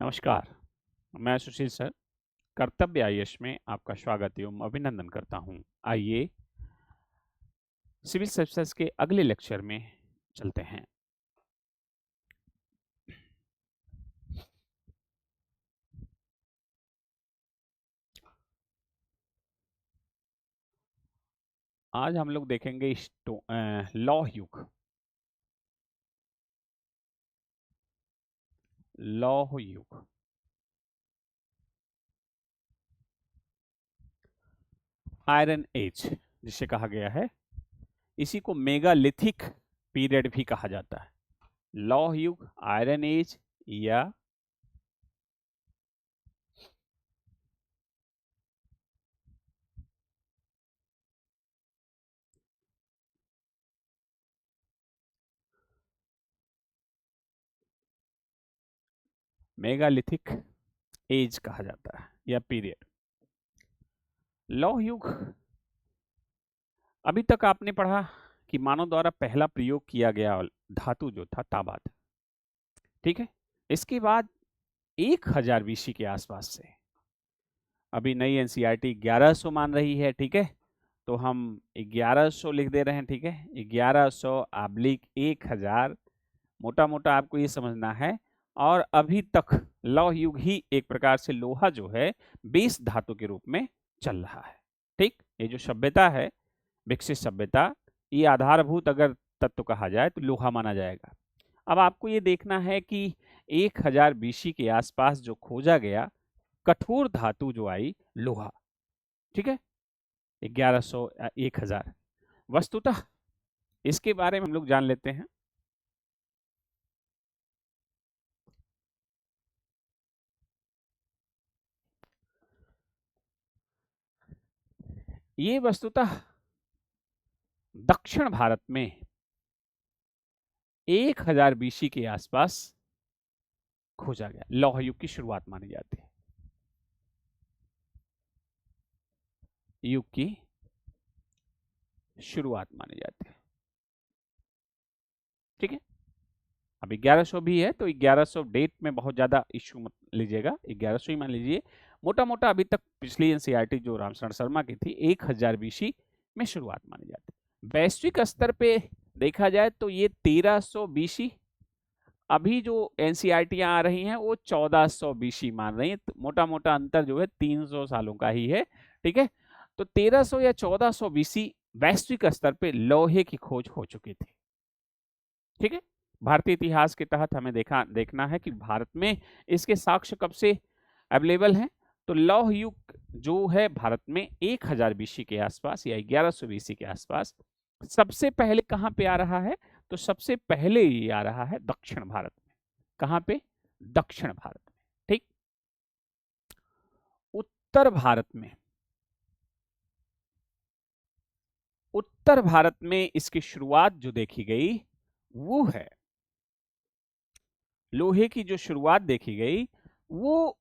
नमस्कार, मैं सुशील सर कर्तव्य आईएएस में आपका स्वागत एवं अभिनंदन करता हूं। आइए सिविल सर्विसेज के अगले लेक्चर में चलते हैं। आज हम लोग देखेंगे लौह युग। लौह युग आयरन एज जिसे कहा गया है, इसी को मेगालिथिक पीरियड भी कहा जाता है। लौह युग, आयरन एज या मेगालिथिक एज कहा जाता है या पीरियड। लौह युग, अभी तक आपने पढ़ा कि मानव द्वारा पहला प्रयोग किया गया धातु जो था तांबा था। ठीक है, इसके बाद 1000 बीसी के आसपास से, अभी नई एनसीईआरटी 1100 मान रही है। ठीक है, तो हम 1100 लिख दे रहे हैं। ठीक है, 1100/1000, मोटा मोटा आपको ये समझना है। और अभी तक लौह युग ही एक प्रकार से लोहा जो है बेस धातु के रूप में चल रहा है। ठीक, ये जो सभ्यता है, विकसित सभ्यता, ये आधारभूत अगर तत्व कहा जाए तो लोहा माना जाएगा। अब आपको ये देखना है कि 1000 बीसी के आसपास जो खोजा गया कठोर धातु जो आई, लोहा। ठीक है, 1100 1000, वस्तुतः इसके बारे में हम लोग जान लेते हैं। ये वस्तुतः दक्षिण भारत में 1000 बीसी के आसपास खोजा गया। लौह युग की शुरुआत मानी जाती है। युग की शुरुआत मानी जाती है। ठीक है, अब 1100 भी है तो 1100 डेट में बहुत ज्यादा इश्यू मत लीजिएगा, 1100 ही मान लीजिए। मोटा मोटा अभी तक पिछली एनसीईआरटी जो रामशरण शर्मा की थी 1000 बीसी में शुरुआत मानी जाती है। वैश्विक स्तर पे देखा जाए तो ये 1300 बीसी, अभी जो एनसीईआरटियां आ रही हैं वो 1400 बीसी मान रही हैं। तो मोटा मोटा अंतर जो है 300 सालों का ही है। ठीक है, तो 1300 या 1400 बीसी वैश्विक स्तर पे लोहे की खोज हो चुकी थी। ठीक है, भारतीय इतिहास के तहत हमें देखना है कि भारत में इसके साक्ष्य कब से अवेलेबल हैं। तो लौह युग जो है भारत में 1000 बीसी के आसपास या 1100 बीसी के आसपास सबसे पहले कहां पे आ रहा है? तो सबसे पहले ये आ रहा है दक्षिण भारत में। कहां पे? दक्षिण भारत में। ठीक, उत्तर भारत में, उत्तर भारत में इसकी शुरुआत जो देखी गई वो है, लोहे की जो शुरुआत देखी गई वो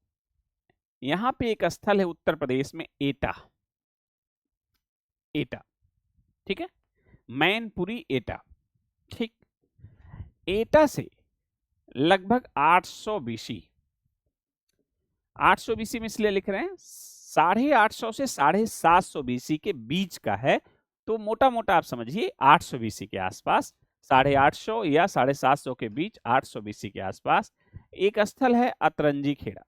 यहां पे एक स्थल है उत्तर प्रदेश में, एटा। एटा, ठीक है, मैनपुरी एटा। ठीक, एटा से लगभग 800 बीसी, 800 बीसी में इसलिए लिख रहे हैं 850 से 750 बीसी के बीच का है। तो मोटा मोटा आप समझिए 800 बीसी के आसपास, 850 या 750 के बीच, 800 बीसी के आसपास एक स्थल है अतरंजी खेड़ा।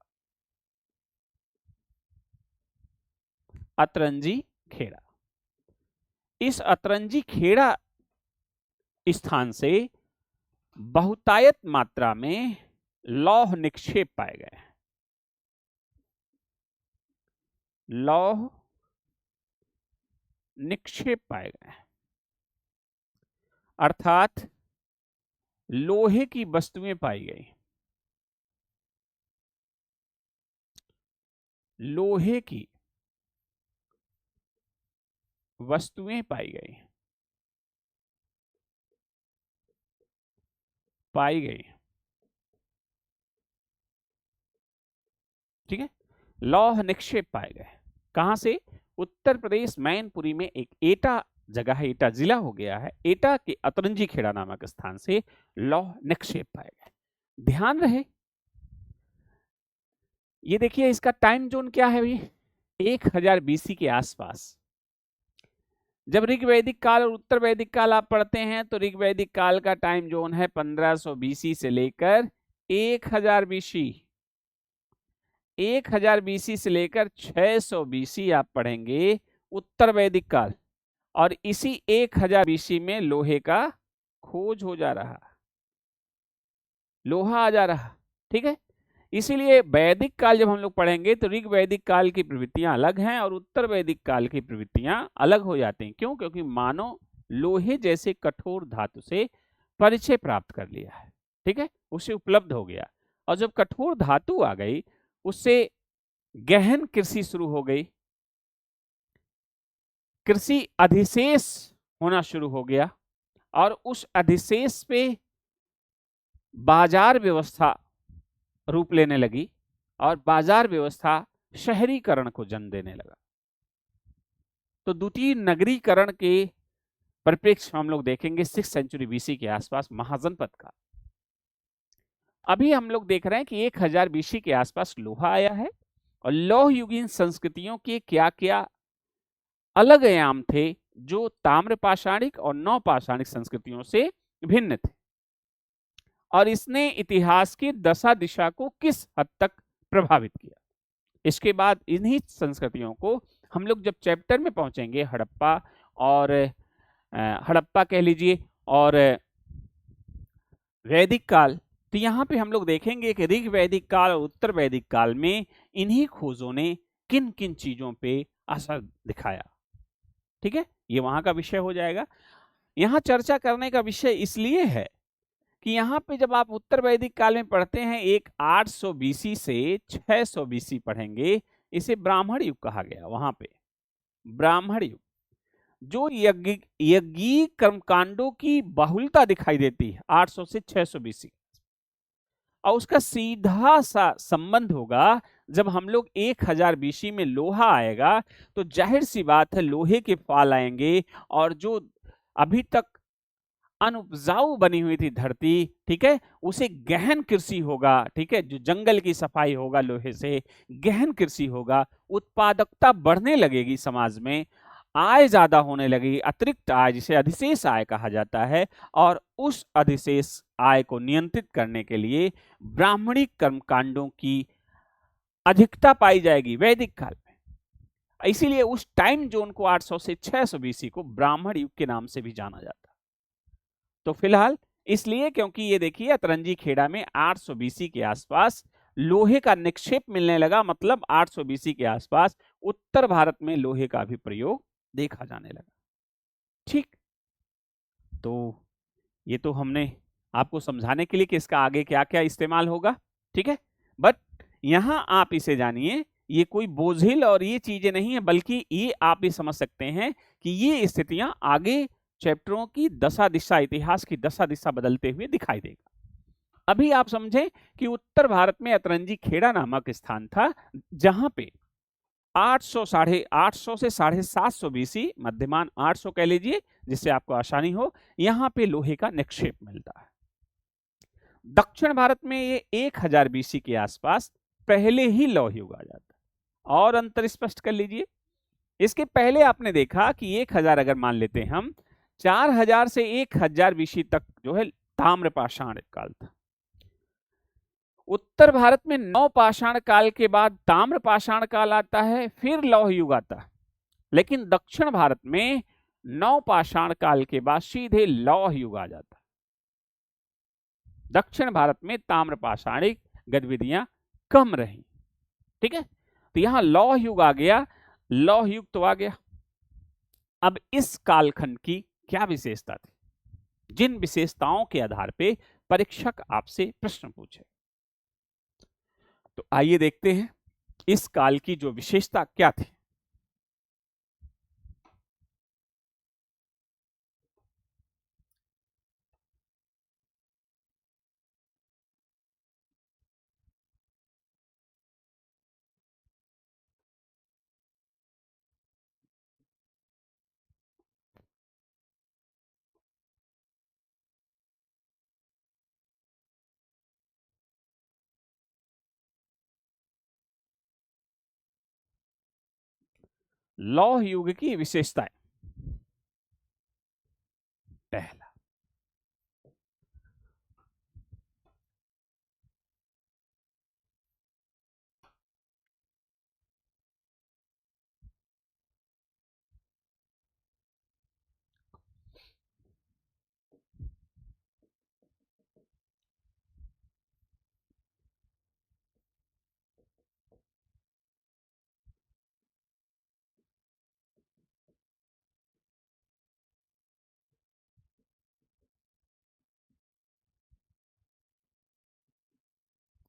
अतरंजी खेड़ा, इस अतरंजी खेड़ा स्थान से बहुतायत मात्रा में लौह निक्षेप पाए गए। लौह निक्षेप पाए गए, अर्थात लोहे की वस्तुएं पाई गई। लोहे की वस्तुएं पाई गई, पाई गई। ठीक है, लौह निक्षेप पाए गए। कहां से? उत्तर प्रदेश मैनपुरी में एक एटा जगह है, एटा जिला हो गया है, एटा के अतरंजी खेड़ा नामक स्थान से लौह निक्षेप पाए गए। ध्यान रहे ये देखिए इसका टाइम जोन क्या है भाई, 1000 बीसी के आसपास। जब ऋग वैदिक काल और उत्तर वैदिक काल आप पढ़ते हैं तो ऋग वैदिक काल का टाइम जोन है 1500 बीसी से लेकर 1000 बीसी। 1000 बीसी से लेकर 600 बीसी आप पढ़ेंगे उत्तर वैदिक काल, और इसी 1000 बीसी में लोहे का खोज हो जा रहा, लोहा आ जा रहा। ठीक है, इसीलिए वैदिक काल जब हम लोग पढ़ेंगे तो ऋग वैदिक काल की प्रवृत्तियां अलग हैं और उत्तर वैदिक काल की प्रवृत्तियां अलग हो जाती हैं। क्यों? क्योंकि मानव लोहे जैसे कठोर धातु से परिचय प्राप्त कर लिया है। ठीक है, उसे उपलब्ध हो गया, और जब कठोर धातु आ गई उससे गहन कृषि शुरू हो गई, कृषि अधिशेष होना शुरू हो गया, और उस अधिशेष पे बाजार व्यवस्था रूप लेने लगी, और बाजार व्यवस्था शहरीकरण को जन्म देने लगा। तो द्वितीय नगरीकरण के परिप्रेक्ष्य हम लोग देखेंगे 6th सेंचुरी बीसी के आसपास महाजनपद का। अभी हम लोग देख रहे हैं कि 1000 बीसी के आसपास लोहा आया है, और लौह युगीन संस्कृतियों के क्या क्या अलग आयाम थे जो ताम्रपाषाणिक और नवपाषाणिक संस्कृतियों से भिन्न थे, और इसने इतिहास की दशा दिशा को किस हद तक प्रभावित किया। इसके बाद इन्हीं संस्कृतियों को हम लोग जब चैप्टर में पहुंचेंगे हड़प्पा और हड़प्पा कह लीजिए और वैदिक काल, तो यहाँ पे हम लोग देखेंगे कि ऋग वैदिक काल और उत्तर वैदिक काल में इन्हीं खोजों ने किन किन चीजों पे असर दिखाया। ठीक है, ये वहां का विषय हो जाएगा। यहाँ चर्चा करने का विषय इसलिए है कि यहाँ पे जब आप उत्तर वैदिक काल में पढ़ते हैं, एक 800 बीसी से 600 बीसी पढ़ेंगे, इसे ब्राह्मण युग कहा गया। वहां पे ब्राह्मण युग, जो यज्ञीय कर्मकांडों की बहुलता दिखाई देती है 800 से 600 बीसी, और उसका सीधा सा संबंध होगा जब हम लोग 1000 बीसी में लोहा आएगा, तो जाहिर सी बात है लोहे के फाल आएंगे, और जो अभी तक अनुपजाऊ बनी हुई थी धरती, ठीक है, उसे गहन कृषि होगा। ठीक है, जो जंगल की सफाई होगा लोहे से, गहन कृषि होगा, उत्पादकता बढ़ने लगेगी समाज में, आय ज्यादा होने लगेगी, अतिरिक्त आय जिसे अधिशेष आय कहा जाता है, और उस अधिशेष आय को नियंत्रित करने के लिए ब्राह्मणिक कर्मकांडों की अधिकता पाई जाएगी वैदिक काल में। इसीलिए उस टाइम जोन को 800 से 600 बीसी को ब्राह्मण युग के नाम से भी जाना जाता है। तो फिलहाल इसलिए क्योंकि ये देखिए अतरंजी खेड़ा में 800 बीसी के आसपास लोहे का निक्षेप मिलने लगा, मतलब 800 बीसी के आसपास उत्तर भारत में लोहे का भी प्रयोग देखा जाने लगा। ठीक, तो ये तो हमने आपको समझाने के लिए कि इसका आगे क्या क्या इस्तेमाल होगा। ठीक है, बट यहां आप इसे जानिए, ये कोई बोझिल और ये चीजें नहीं है, बल्कि ये आप भी समझ सकते हैं कि ये स्थितियां आगे चैप्टरों की दशा दिशा, इतिहास की दशा दिशा बदलते हुए दिखाई देगा। अभी आप समझें कि उत्तर भारत में अतरंजी खेड़ा नामक स्थान था, जहां पे 800 साढ़े 800 से 750 बीसी, मध्यमान 800 कह लीजिए जिससे आपको आसानी हो, यहां पे लोहे का निक्षेप मिलता है। दक्षिण भारत में ये 1000 बीसी के आसपास पहले ही लौह युग आ जाता है। और अंतर स्पष्ट कर लीजिए, इसके पहले आपने देखा कि 1000 अगर मान लेते हैं हम, 4000 से 1000 बीसी तक जो है ताम्रपाषाण काल था। उत्तर भारत में नवपाषाण काल के बाद ताम्रपाषाण काल आता है, फिर लौह युग आता है। लेकिन दक्षिण भारत में नवपाषाण काल के बाद सीधे लौह युग आ जाता है। दक्षिण भारत में ताम्रपाषाणिक गतिविधियां कम रही। ठीक है, तो यहां लौह युग आ गया, लौह युग तो आ गया। अब इस कालखंड की क्या विशेषता थी, जिन विशेषताओं के आधार पे परीक्षक आपसे प्रश्न पूछे, तो आइए देखते हैं इस काल की जो विशेषता क्या थी। लौह युग की विशेषताएं। पहला,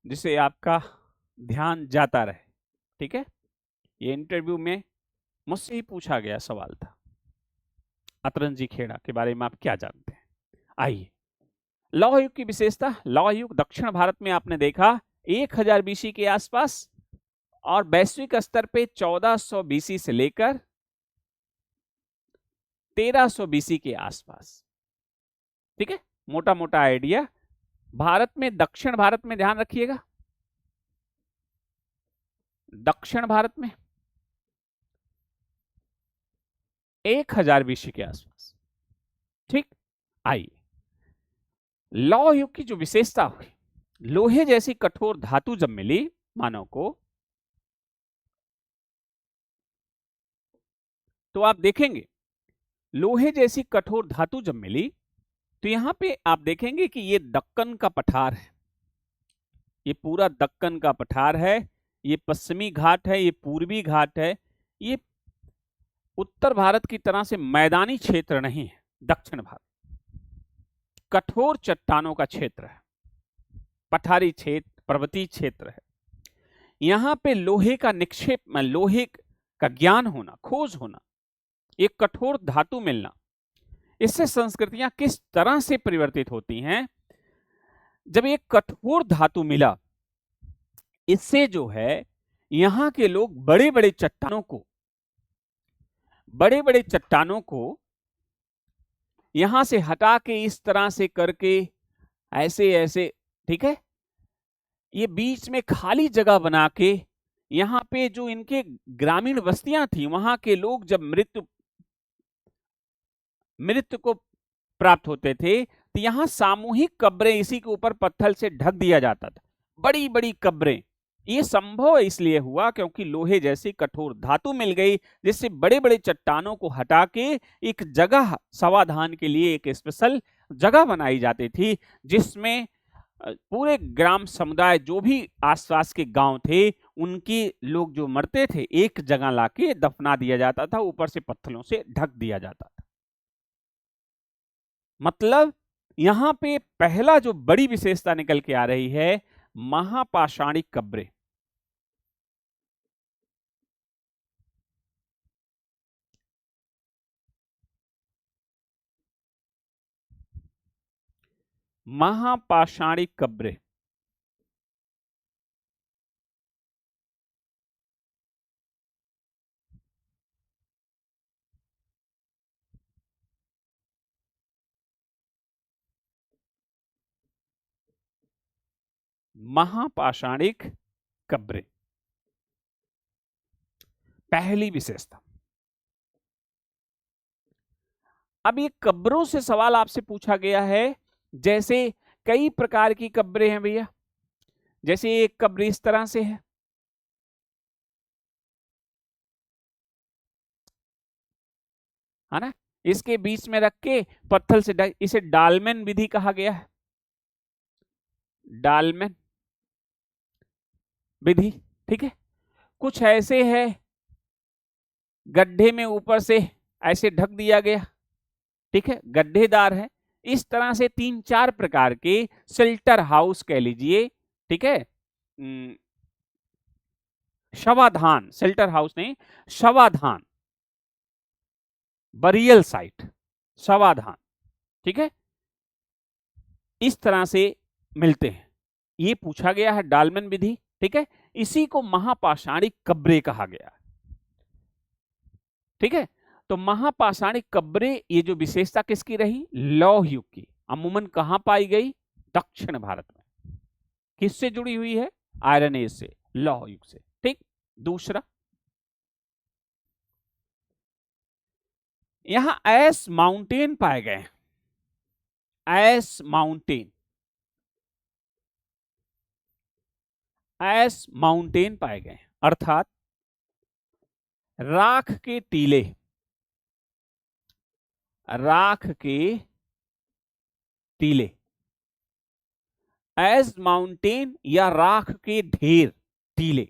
जिसे आपका ध्यान जाता रहे, ठीक है। ये इंटरव्यू में मुझसे ही पूछा गया सवाल था। अतरंजी खेड़ा के बारे में आप क्या जानते हैं? आइए, लौह युग की विशेषता। लौह युग दक्षिण भारत में आपने देखा 1000 बीसी के आसपास, और वैश्विक स्तर पे 1400 बीसी से लेकर 1300 बीसी के आसपास, ठीक है। मोटा मोटा आइडिया। भारत में, दक्षिण भारत में ध्यान रखिएगा, दक्षिण भारत में 1000 बीसी के आसपास, ठीक। आइए, लौह युग की जो विशेषता हुई, लोहे जैसी कठोर धातु जब मिली मानव को, तो आप देखेंगे लोहे जैसी कठोर धातु जब मिली, तो यहां पे आप देखेंगे कि ये दक्कन का पठार है, ये पूरा दक्कन का पठार है, ये पश्चिमी घाट है, ये पूर्वी घाट है, ये उत्तर भारत की तरह से मैदानी क्षेत्र नहीं है। दक्षिण भारत कठोर चट्टानों का क्षेत्र है, पठारी क्षेत्र, पर्वतीय क्षेत्र है। यहां पे लोहे का निक्षेप, लोहे का ज्ञान होना, खोज होना, एक कठोर धातु मिलना, इससे संस्कृतियां किस तरह से परिवर्तित होती हैं। जब एक कठोर धातु मिला, इससे जो है यहां के लोग बड़े बड़े चट्टानों को यहां से हटा के इस तरह से करके, ऐसे ऐसे, ठीक है, ये बीच में खाली जगह बना के, यहां पे जो इनके ग्रामीण बस्तियां थी, वहां के लोग जब मृत्यु को प्राप्त होते थे, तो यहां सामूहिक कब्रें इसी के ऊपर पत्थर से ढक दिया जाता था, बड़ी बड़ी कब्रें। ये संभव इसलिए हुआ क्योंकि लोहे जैसी कठोर धातु मिल गई, जिससे बड़े बड़े चट्टानों को हटा के एक जगह, समाधान के लिए एक स्पेशल जगह बनाई जाती थी, जिसमें पूरे ग्राम समुदाय, जो भी आसपास के गांव थे, उनके लोग जो मरते थे, एक जगह लाके दफना दिया जाता था, ऊपर से पत्थरों से ढक दिया जाता था। मतलब यहां पे पहला जो बड़ी विशेषता निकल के आ रही है, महापाषाणिक कब्रें। महापाषाणिक कब्रें, महापाषाणिक कब्रें, पहली विशेषता। अब ये कब्रों से सवाल आपसे पूछा गया है, जैसे कई प्रकार की कब्रें हैं भैया, जैसे एक कब्र इस तरह से है ना, इसके बीच में रख के पत्थर से इसे डालमेन विधि कहा गया है, डालमेन विधि, ठीक है। कुछ ऐसे है, गड्ढे में ऊपर से ऐसे ढक दिया गया, ठीक है, गड्ढेदार है। इस तरह से 3-4 प्रकार के शेल्टर हाउस कह लीजिए, ठीक है, शवाधान, शेल्टर हाउस नहीं, शवाधान, बरियल साइट, शवाधान, ठीक है, इस तरह से मिलते हैं। ये पूछा गया है डालमेन विधि, ठीक है। इसी को महापाषाणिक कब्रें कहा गया, ठीक है। तो महापाषाणिक कब्रें, ये जो विशेषता किसकी रही? लौह युग की। अमूमन कहां पाई गई? दक्षिण भारत में। किससे जुड़ी हुई है? आयरन एज से, लौह युग से, ठीक। दूसरा, यहां ऐस माउंटेन पाए गए, ऐस माउंटेन, ऐस माउंटेन पाए गए, अर्थात राख के टीले, राख के टीले, एज माउंटेन या राख के ढेर, टीले,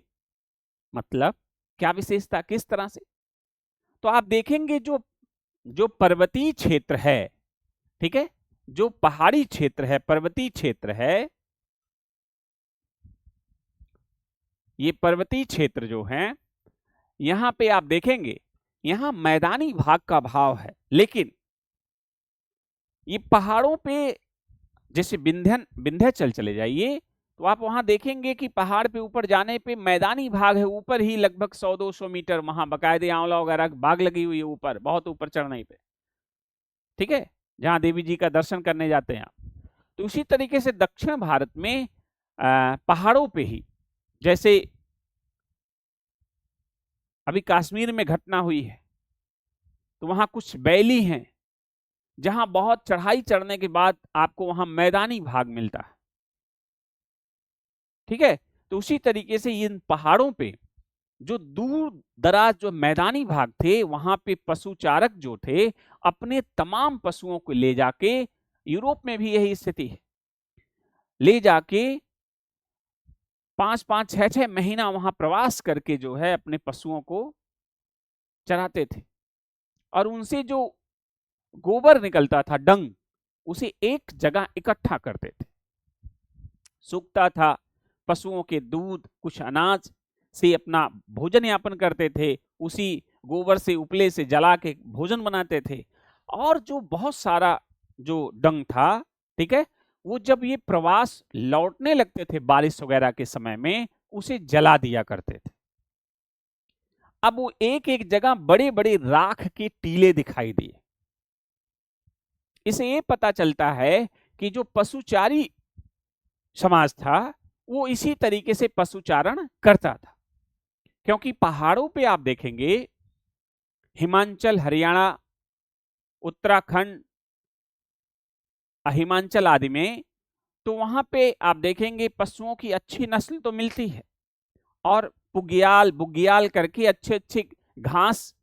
मतलब क्या विशेषता, किस तरह से? तो आप देखेंगे जो जो पर्वतीय क्षेत्र है, ठीक है, जो पहाड़ी क्षेत्र है, पर्वतीय क्षेत्र है, ये पर्वतीय क्षेत्र जो है, यहां पे आप देखेंगे यहां मैदानी भाग का भाव है, लेकिन ये पहाड़ों पे, जैसे विंध्याचल चले जाइए तो आप वहां देखेंगे कि पहाड़ पे ऊपर जाने पे मैदानी भाग है, ऊपर ही लगभग 100-200 मीटर वहां बाकायदे आंवला वगैरह बाग लगी हुई है, ऊपर बहुत ऊपर चढ़ने पे, ठीक है, जहां देवी जी का दर्शन करने जाते हैं आप। तो उसी तरीके से दक्षिण भारत में पहाड़ों पे ही, जैसे अभी कश्मीर में घटना हुई है, तो वहां कुछ वैली हैं जहां बहुत चढ़ाई चढ़ने के बाद आपको वहां मैदानी भाग मिलता है, ठीक है। तो उसी तरीके से इन पहाड़ों पे जो दूर दराज जो मैदानी भाग थे, वहां पे पशुचारक जो थे अपने तमाम पशुओं को ले जाके, यूरोप में भी यही स्थिति है, ले जाके 5-5, 6-6 महीना वहां प्रवास करके जो है अपने पशुओं को चराते थे, और उनसे जो गोबर निकलता था, डंग, उसे एक जगह इकट्ठा करते थे, सूखता था, पशुओं के दूध, कुछ अनाज से अपना भोजन यापन करते थे, उसी गोबर से उपले से जला के भोजन बनाते थे, और जो बहुत सारा जो डंग था, ठीक है, वो जब ये प्रवास लौटने लगते थे बारिश वगैरह के समय में, उसे जला दिया करते थे। अब वो एक एक जगह बड़े बड़े राख के टीले दिखाई दिए। इसे ये पता चलता है कि जो पशुचारी समाज था वो इसी तरीके से पशुचारण करता था, क्योंकि पहाड़ों पे आप देखेंगे हिमाचल, हरियाणा, उत्तराखंड, हिमाचल आदि में, तो वहां पे आप देखेंगे पशुओं की अच्छी नस्ल तो मिलती है, और पुग्याल बुग्याल करके अच्छे अच्छे घास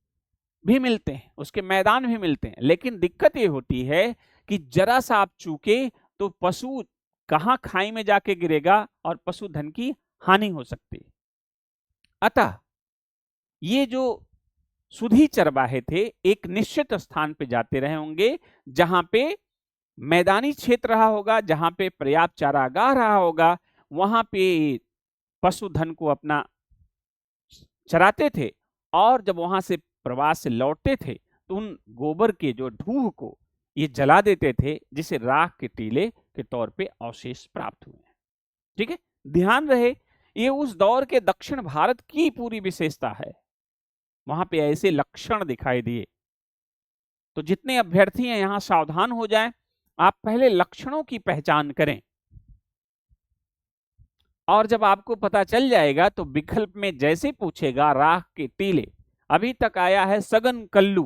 भी मिलते हैं, उसके मैदान भी मिलते हैं, लेकिन दिक्कत ये होती है कि जरा सा आप चूके तो पशु कहां खाई में जाके गिरेगा और पशुधन की हानि हो सकती है। अतः ये जो सुधी चरवाहे थे एक निश्चित स्थान पे जाते रहे होंगे, जहां पे मैदानी क्षेत्र रहा होगा, जहां पे पर्याप्त चारागाह रहा होगा, वहां पे पशुधन को अपना चराते थे, और जब वहां से प्रवास से लौटते थे तो उन गोबर के जो ढूह को ये जला देते थे, जिसे राख के टीले के तौर पे अवशेष प्राप्त हुए हैं, ठीक है। ध्यान रहे ये उस दौर के दक्षिण भारत की पूरी विशेषता है, वहां पे ऐसे लक्षण दिखाई दिए। तो जितने अभ्यर्थी हैं यहां सावधान हो जाएं, आप पहले लक्षणों की पहचान करें, और जब आपको पता चल जाएगा तो विकल्प में जैसे पूछेगा राख के टीले, अभी तक आया है सघन कल्लू,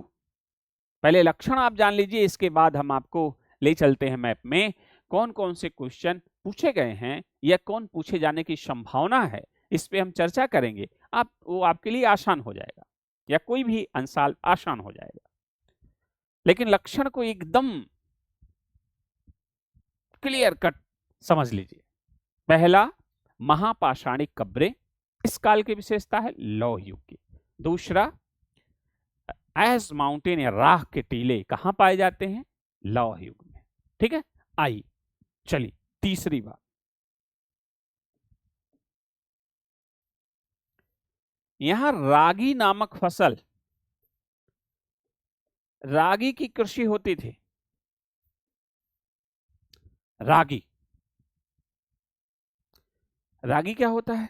पहले लक्षण आप जान लीजिए, इसके बाद हम आपको ले चलते हैं मैप में कौन कौन से क्वेश्चन पूछे गए हैं या कौन पूछे जाने की संभावना है, इस पे हम चर्चा करेंगे। आप वो आपके लिए आसान हो जाएगा, या कोई भी अंशाल आसान हो जाएगा, लेकिन लक्षण को एकदम क्लियर कट समझ लीजिए। पहला, महापाषाणिक कब्रें, इस काल की विशेषता है, लौह युग की। दूसरा, ऐस माउंटेन या राख के टीले कहां पाए जाते हैं, लौह युग में, ठीक है। आई चलिए तीसरी बात, यहां रागी नामक फसल, रागी की कृषि होती थी। रागी, रागी क्या होता है?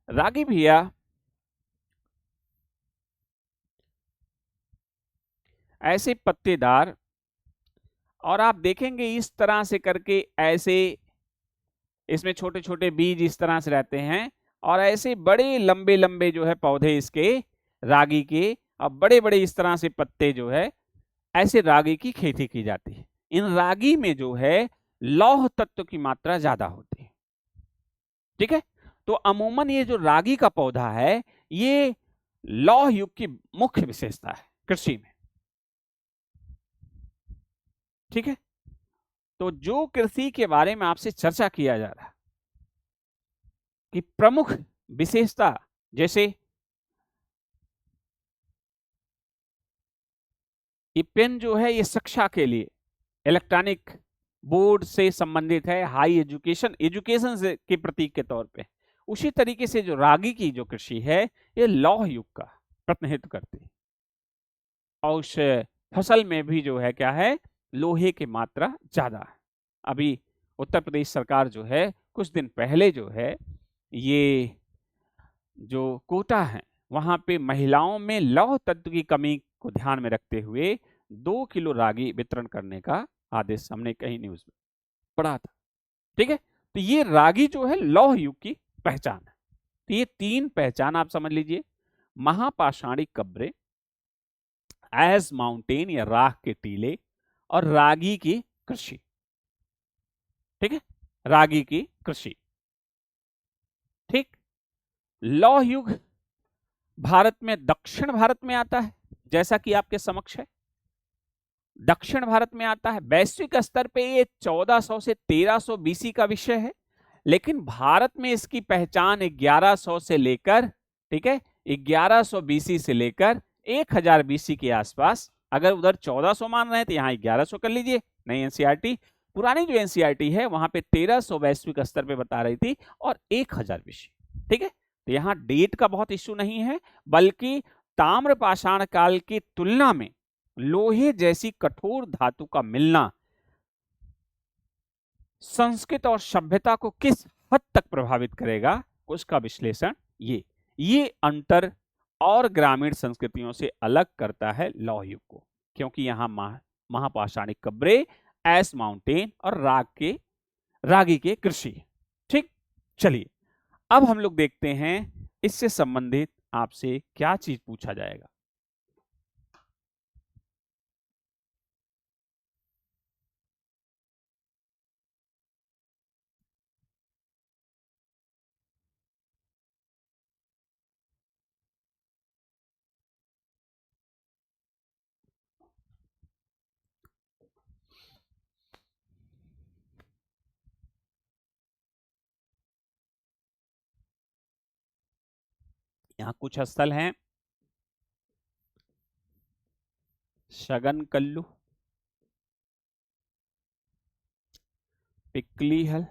रागी भैया ऐसे पत्तेदार, और आप देखेंगे इस तरह से करके, ऐसे इसमें छोटे छोटे बीज इस तरह से रहते हैं, और ऐसे बड़े लंबे लंबे जो है पौधे इसके रागी के अब बड़े बड़े इस तरह से पत्ते जो है, ऐसे रागी की खेती की जाती है। इन रागी में जो है लौह तत्व की मात्रा ज्यादा होती है। ठीक है, तो अमूमन ये जो रागी का पौधा है, ये लौह युग की मुख्य विशेषता है कृषि में। ठीक है, तो जो कृषि के बारे में आपसे चर्चा किया जा रहा है कि प्रमुख विशेषता, जैसे ये पेन जो है ये शिक्षा के लिए इलेक्ट्रॉनिक बोर्ड से संबंधित है, हाई एजुकेशन एजुकेशन के प्रतीक के तौर पे। उसी तरीके से जो रागी की जो कृषि है, ये लौह युग का प्रतिनिधित्व करती है, और उस फसल में भी जो है क्या है, लोहे की मात्रा ज्यादा है। अभी उत्तर प्रदेश सरकार जो है कुछ दिन पहले जो है, ये जो कोटा है वहां पे महिलाओं में लौह तत्व की कमी को ध्यान में रखते हुए 2 किलो रागी वितरण करने का आदेश हमने कहीं न्यूज में पढ़ा था। ठीक है, तो ये रागी जो है लौह युग की पहचान है। तो ये 3 पहचान आप समझ लीजिए, महापाषाणिक कब्रें, एज माउंटेन या राख के टीले, और रागी की कृषि। ठीक है, रागी की कृषि। ठीक, लौह युग भारत में दक्षिण भारत में आता है, जैसा कि आपके समक्ष है, दक्षिण भारत में आता है। वैश्विक स्तर पे ये 1400 से 1300 बीसी का विषय है, लेकिन भारत में इसकी पहचान 1100 से लेकर, ठीक है, 1100 बीसी से लेकर 1000 बीसी के आसपास। अगर उधर 1400 मान रहे हैं तो यहाँ 1100 कर लीजिए। नई एनसीईआरटी, पुरानी जो एनसीईआरटी है वहां पे 1300 वैश्विक स्तर पे बता रही थी और 1000 बीसी। ठीक है, तो यहाँ डेट का बहुत इश्यू नहीं है, बल्कि ताम्रपाषाण काल की तुलना में लोहे जैसी कठोर धातु का मिलना संस्कृत और सभ्यता को किस हद तक प्रभावित करेगा, उसका विश्लेषण ये अंतर और ग्रामीण संस्कृतियों से अलग करता है लौह युग को, क्योंकि यहां महापाषाणिक कब्रें, एस माउंटेन और रागी के कृषि। ठीक, चलिए अब हम लोग देखते हैं इससे संबंधित आपसे क्या चीज पूछा जाएगा। यहाँ कुछ स्थल हैं: शगन कल्लू, पिकलीहल,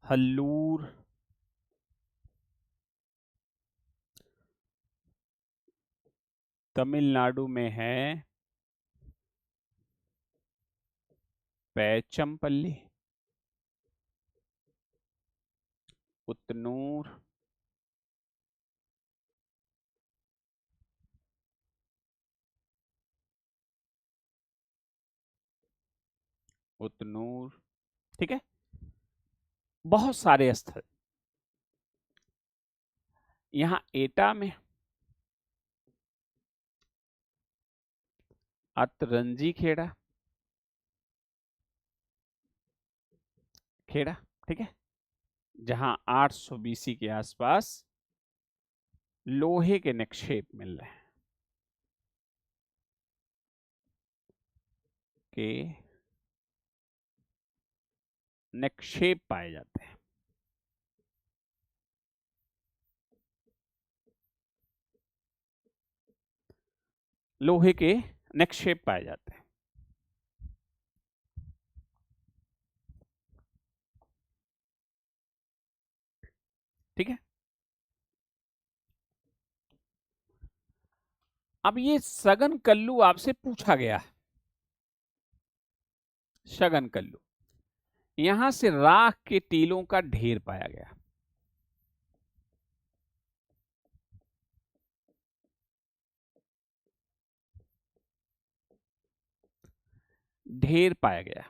हल्लूर, तमिलनाडु में है पैचमपल्ली, उतनूर, उतनूर। ठीक है, बहुत सारे स्थल। यहां एटा में अतरंजी खेड़ा, खेड़ा, ठीक है, जहां 800 बीसी के आसपास लोहे के निक्षेप मिल रहे हैं, के निक्षेप पाए जाते हैं। लोहे के निक्षेप पाए जाते हैं। ठीक है, अब ये सघन कल्लू आपसे पूछा गया है। शगन कल्लू, यहां से राख के टीलों का ढेर पाया गया। ढेर पाया गया।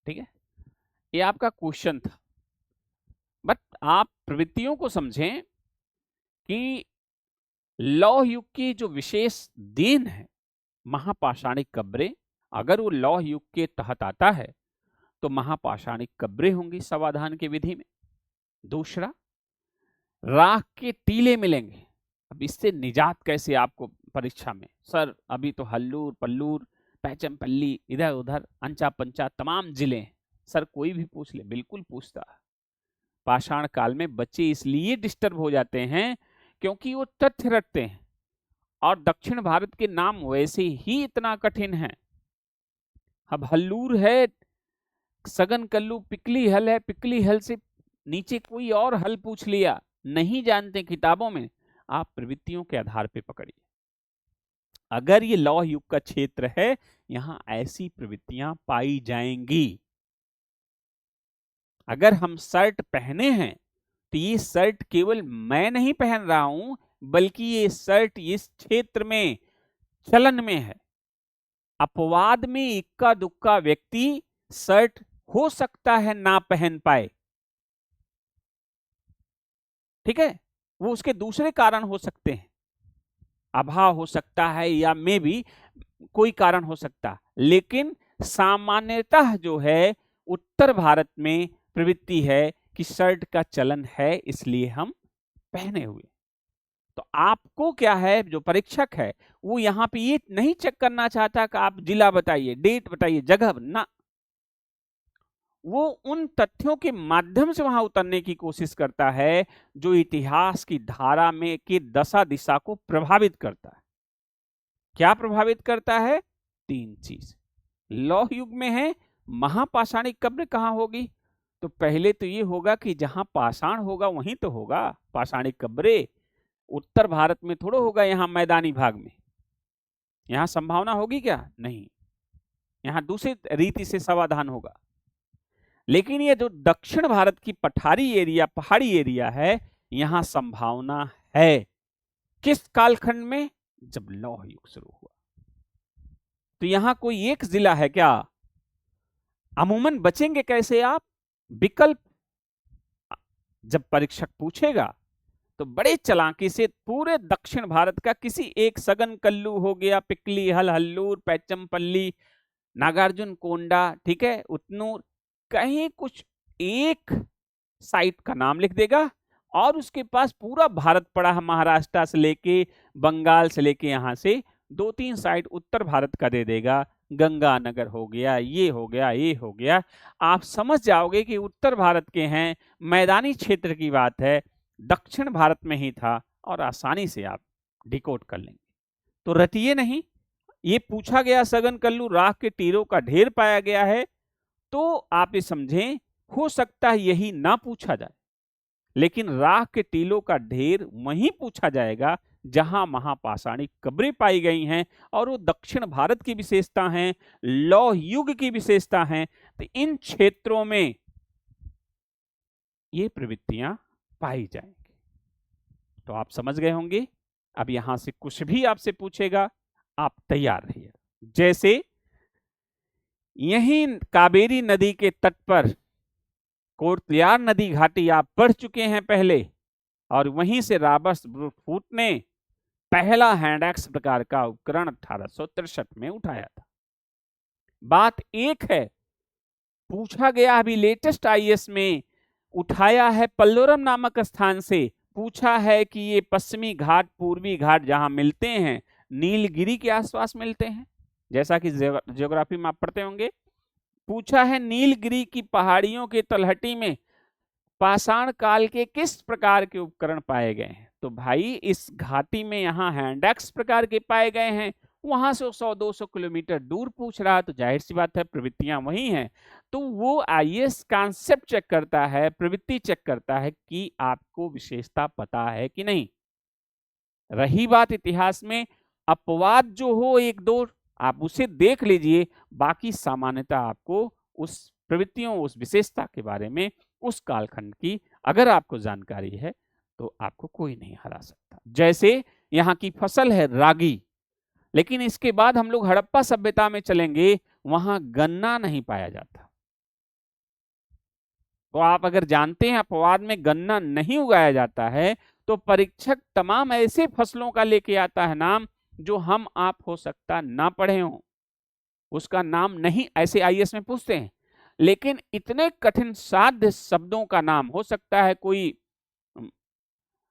ठीक है, ये आपका क्वेश्चन था। बट आप प्रवृत्तियों को समझें कि लौह युग की जो विशेष देन है महापाषाणिक कब्रें, अगर वो लौह युग के तहत आता है तो महापाषाणिक कब्रें होंगी समाधान की विधि में। दूसरा, राख के टीले मिलेंगे। अब इससे निजात कैसे आपको परीक्षा में, सर अभी तो हल्लूर पल्लूर पैचमपल्ली इधर उधर अंचा पंचा तमाम जिले हैं, सर कोई भी पूछ ले, बिल्कुल पूछता है। पाषाण काल में बच्चे इसलिए डिस्टर्ब हो जाते हैं क्योंकि वो तथ्य रटते हैं, और दक्षिण भारत के नाम वैसे ही इतना कठिन है। अब हल्लूर है, सगन कल्लू, पिकली हल है, पिकली हल से नीचे कोई और हल पूछ लिया, नहीं जानते किताबों में, आप प्रवृत्तियों के आधार पे पकड़िए। अगर ये लौह युग का क्षेत्र है, यहां ऐसी प्रवृत्तियां पाई जाएंगी। अगर हम शर्ट पहने हैं तो ये शर्ट केवल मैं नहीं पहन रहा हूं, बल्कि ये शर्ट इस क्षेत्र में चलन में है। अपवाद में इक्का दुक्का व्यक्ति शर्ट हो सकता है ना पहन पाए, ठीक है, वो उसके दूसरे कारण हो सकते हैं, अभाव हो सकता है या मे भी कोई कारण हो सकता, लेकिन सामान्यतः जो है उत्तर भारत में प्रवृत्ति है कि शर्ट का चलन है, इसलिए हम पहने हुए। तो आपको क्या है, जो परीक्षक है वो यहां पे ये नहीं चेक करना चाहता कि आप जिला बताइए, डेट बताइए, जगह ना, वो उन तथ्यों के माध्यम से वहां उतरने की कोशिश करता है जो इतिहास की धारा में की दशा दिशा को प्रभावित करता है। क्या प्रभावित करता है? तीन चीज। लौह युग में है, महापाषाणिक कब्र कहां होगी? तो पहले तो ये होगा कि जहां पाषाण होगा वहीं तो होगा पाषाणिक कब्रें। उत्तर भारत में थोड़ा होगा, यहां मैदानी भाग में, यहां संभावना होगी क्या? नहीं, यहां दूसरी रीति से समाधान होगा। लेकिन ये जो दक्षिण भारत की पठारी एरिया, पहाड़ी एरिया है, यहां संभावना है। किस कालखंड में? जब लौह युग शुरू हुआ। तो यहां कोई एक जिला है क्या? अमूमन बचेंगे कैसे आप? विकल्प जब परीक्षक पूछेगा तो बड़े चालाकी से पूरे दक्षिण भारत का किसी एक, सगन कल्लू हो गया, पिकली हल, हल्लूर, पैचमपल्ली, नागार्जुन कोंडा, ठीक है, उतनूर, कहीं कुछ एक साइट का नाम लिख देगा और उसके पास पूरा भारत पड़ा है, महाराष्ट्र से लेके बंगाल से लेके यहां से दो तीन साइट उत्तर भारत का दे देगा। गंगानगर हो गया, ये हो गया, ये हो गया, आप समझ जाओगे कि उत्तर भारत के हैं, मैदानी क्षेत्र की बात है, दक्षिण भारत में ही था, और आसानी से आप डिकोड कर लेंगे। तो रटिए नहीं, ये पूछा गया सगन कल्लू राख के तीरों का ढेर पाया गया है, तो आप ये समझें हो सकता है यही ना पूछा जाए, लेकिन राख के टीलों का ढेर वहीं पूछा जाएगा जहां महापाषाणिक कब्रें पाई गई हैं, और वो दक्षिण भारत की विशेषता हैं, लौह युग की विशेषता हैं। तो इन क्षेत्रों में ये प्रवृत्तियां पाई जाएंगी। तो आप समझ गए होंगे। अब यहां से कुछ भी आपसे पूछेगा, आप तैयार रहिए। जैसे यहीं कावेरी नदी के तट पर कोर्तयार नदी घाटी आप पढ़ चुके हैं पहले, और वहीं से रॉबर्ट ने पहला हैंडएक्स प्रकार का उपकरण 1863 में उठाया था। बात एक है, पूछा गया अभी लेटेस्ट आईएएस में, उठाया है पल्लोरम नामक स्थान से, पूछा है कि ये पश्चिमी घाट, पूर्वी घाट जहां मिलते हैं, नीलगिरी के आसपास मिलते हैं, जैसा कि ज्योग्राफी में आप पढ़ते होंगे। पूछा है नीलगिरी की पहाड़ियों के तलहटी में पाषाण काल के किस प्रकार के उपकरण पाए गए हैं? तो भाई इस घाटी में यहाँ हैंडएक्स प्रकार के पाए गए हैं, वहां से 100-200 किलोमीटर दूर पूछ रहा, तो जाहिर सी बात है प्रवृत्तियां वही हैं। तो वो आईएएस कॉन्सेप्ट चेक करता है, प्रवृत्ति चेक करता है कि आपको विशेषता पता है कि नहीं। रही बात इतिहास में अपवाद जो हो एक दो, आप उसे देख लीजिए, बाकी सामान्यता आपको उस प्रवृत्तियों, उस विशेषता के बारे में, उस कालखंड की अगर आपको जानकारी है तो आपको कोई नहीं हरा सकता। जैसे यहाँ की फसल है रागी, लेकिन इसके बाद हम लोग हड़प्पा सभ्यता में चलेंगे, वहां गन्ना नहीं पाया जाता, तो आप अगर जानते हैं अपवाद में गन्ना नहीं उगाया जाता है, तो परीक्षक तमाम ऐसे फसलों का लेके आता है नाम जो हम आप हो सकता ना पढ़े हों, उसका नाम नहीं, ऐसे आईएएस में पूछते हैं। लेकिन इतने कठिन साध्य शब्दों का नाम हो सकता है कोई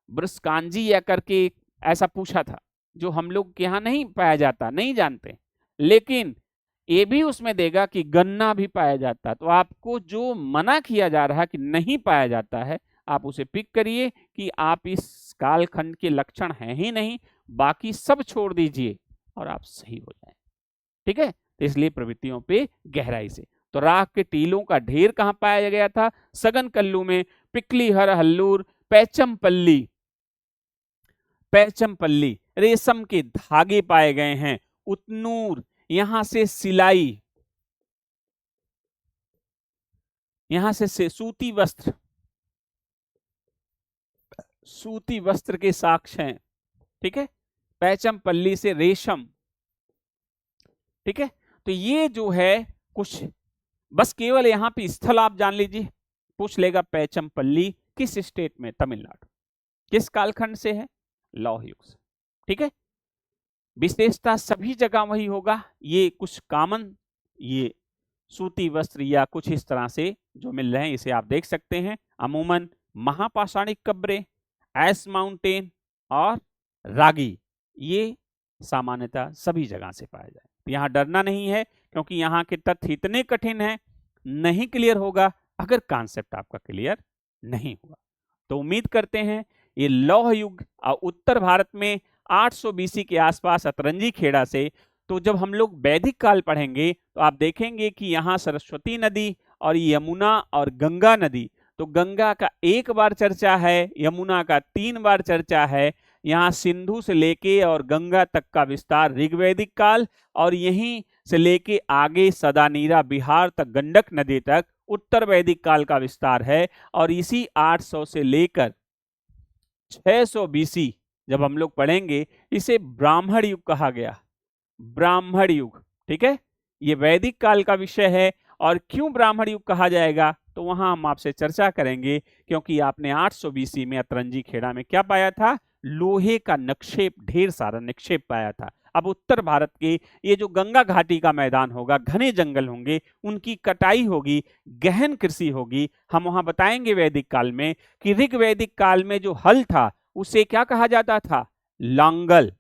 ब्रस्कांजी या करके ऐसा पूछा था जो हम लोग के यहाँ नहीं पाया जाता, नहीं जानते, लेकिन ये भी उसमें देगा कि गन्ना भी पाया जाता। तो आपको जो मना किया जा रहा है कि नहीं पाया जाता है, आप उसे पिक करिए कि आप इस कालखंड के लक्षण हैं ही नहीं, बाकी सब छोड़ दीजिए और आप सही हो जाए। ठीक है, इसलिए प्रवृत्तियों पे गहराई से। तो राख के टीलों का ढेर कहां पाया गया था? सघन कल्लू में, पिकलीहर, हल्लूर, पैचमपल्ली, पैचमपल्ली रेशम के धागे पाए गए हैं। उतनूर, यहां से सिलाई, यहां से सूती वस्त्र, सूती वस्त्र के साक्ष्य हैं। ठीक है, पैचमपल्ली से रेशम। ठीक है, तो ये जो है कुछ, बस केवल यहां पे स्थल आप जान लीजिए। पूछ लेगा पैचमपल्ली किस स्टेट में? तमिलनाडु। किस कालखंड से है? लौह युग से। ठीक है, विशेषता सभी जगह वही होगा। ये कुछ कॉमन, ये सूती वस्त्र या कुछ इस तरह से जो मिल रहे हैं, इसे आप देख सकते हैं। अमूमन महापाषाणिक कब्रें, आइस माउंटेन और रागी, ये सामान्यतः सभी जगह से पाया जाए। तो यहाँ डरना नहीं है, क्योंकि यहाँ के तथ्य इतने कठिन हैं, नहीं क्लियर होगा अगर कॉन्सेप्ट आपका क्लियर नहीं हुआ। तो उम्मीद करते हैं ये लौह युग और उत्तर भारत में 800 बीसी के आसपास अतरंजी खेड़ा से, तो जब हम लोग वैदिक काल पढ़ेंगे तो आप देखेंगे कि यहाँ सरस्वती नदी और यमुना और गंगा नदी, तो गंगा का 1 बार चर्चा है, यमुना का 3 बार चर्चा है। यहाँ सिंधु से लेके और गंगा तक का विस्तार ऋग्वैदिक काल, और यहीं से लेके आगे सदानीरा बिहार तक गंडक नदी तक उत्तर वैदिक काल का विस्तार है। और इसी 800 से लेकर 600 बीसी जब हम लोग पढ़ेंगे, इसे ब्राह्मण युग कहा गया, ब्राह्मण युग। ठीक है, ये वैदिक काल का विषय है। और क्यों ब्राह्मण युग कहा जाएगा, तो वहां हम आपसे चर्चा करेंगे, क्योंकि आपने 800 बीसी में अतरंजी खेड़ा में क्या पाया था? लोहे का निक्षेप, ढेर सारा निक्षेप पाया था। अब उत्तर भारत के ये जो गंगा घाटी का मैदान होगा, घने जंगल होंगे, उनकी कटाई होगी, गहन कृषि होगी। हम वहां बताएंगे वैदिक काल में कि ऋग वैदिक काल में जो हल था उसे क्या कहा जाता था? लांगल,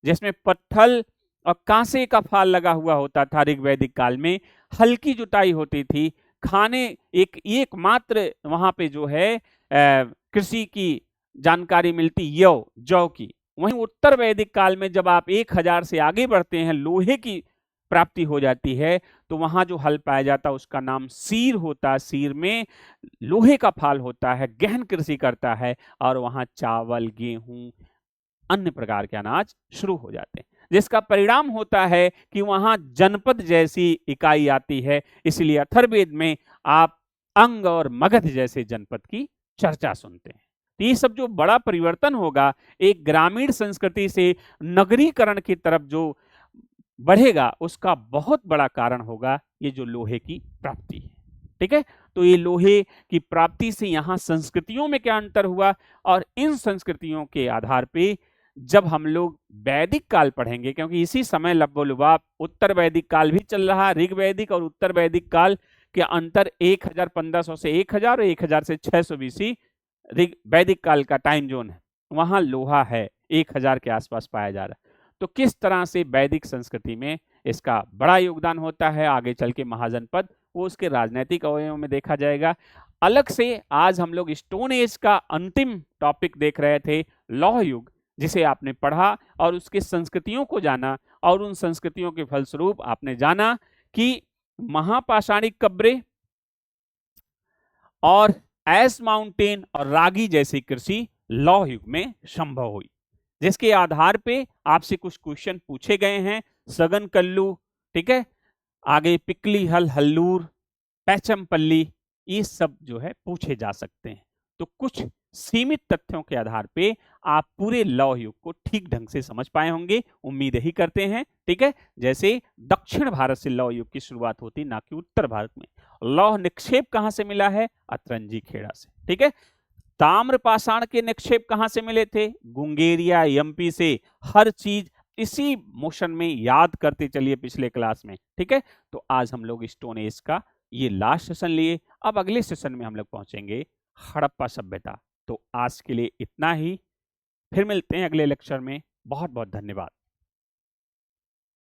जिसमें पत्थल और कांसे का फाल लगा हुआ होता था। ऋग्वैदिक काल में हल्की जुताई होती थी। खाने एकमात्र वहां पे जो है कृषि की जानकारी मिलती जौ की। वहीं उत्तर वैदिक काल में जब आप 1000 से आगे बढ़ते हैं, लोहे की प्राप्ति हो जाती है, तो वहां जो हल पाया जाता है उसका नाम सीर होता है। सीर में लोहे का फाल होता है, गहन कृषि करता है, और वहां चावल, गेहूं, अन्य प्रकार के अनाज शुरू हो जाते हैं, जिसका परिणाम होता है कि वहां जनपद जैसी इकाई आती है। इसलिए अथर्ववेद में आप अंग और मगध जैसे जनपद की चर्चा सुनते हैं। तो ये सब जो बड़ा परिवर्तन होगा, एक ग्रामीण संस्कृति से नगरीकरण की तरफ जो बढ़ेगा, उसका बहुत बड़ा कारण होगा ये जो लोहे की प्राप्ति है। ठीक है, तो ये लोहे की प्राप्ति से यहाँ संस्कृतियों में क्या अंतर हुआ, और इन संस्कृतियों के आधार पे जब हम लोग वैदिक काल पढ़ेंगे, क्योंकि इसी समय लब्बोलुबाब उत्तर वैदिक काल भी चल रहा, ऋग वैदिक और उत्तर वैदिक काल के अंतर 1500 से 1000 और 1000 से 600 बीसी ऋग वैदिक काल का टाइम जोन है, वहां लोहा है 1000 के आसपास पाया जा रहा है। तो किस तरह से वैदिक संस्कृति में इसका बड़ा योगदान होता है, आगे चल के महाजनपद, वो उसके राजनीतिक अवयवों में देखा जाएगा। अलग से आज हम लोग स्टोन एज का अंतिम टॉपिक देख रहे थे, लौह युग, जिसे आपने पढ़ा और उसकी संस्कृतियों को जाना, और उन संस्कृतियों के फलस्वरूप आपने जाना कि महापाषाणिक कब्रें और आइस माउंटेन और रागी जैसी कृषि लौह युग में संभव हुई, जिसके आधार पे आपसे कुछ क्वेश्चन पूछे गए हैं। सघन कल्लू, ठीक है, आगे पिकली हल, हल्लूर, पैचमपल्ली, ये सब जो है पूछे जा सकते हैं। तो कुछ सीमित तथ्यों के आधार पे आप पूरे लौह युग को ठीक ढंग से समझ पाए होंगे, उम्मीद यही करते हैं। ठीक है, जैसे दक्षिण भारत से लौह युग की शुरुआत होती, ना कि उत्तर भारत में। लौह निक्षेप कहां से मिला है? अतरंजी खेड़ा से। ठीक है, ताम्र पाषाण के निक्षेप कहां से मिले थे? गुंगेरिया एमपी से। हर चीज इसी मोशन में याद करते चलिए पिछले क्लास में। ठीक है, तो आज हम लोग स्टोन एज का ये लास्ट सेशन लिए। अब अगले सेशन में हम लोग पहुंचेंगे हड़प्पा सभ्यता। तो आज के लिए इतना ही, फिर मिलते हैं अगले लेक्चर में। बहुत बहुत धन्यवाद।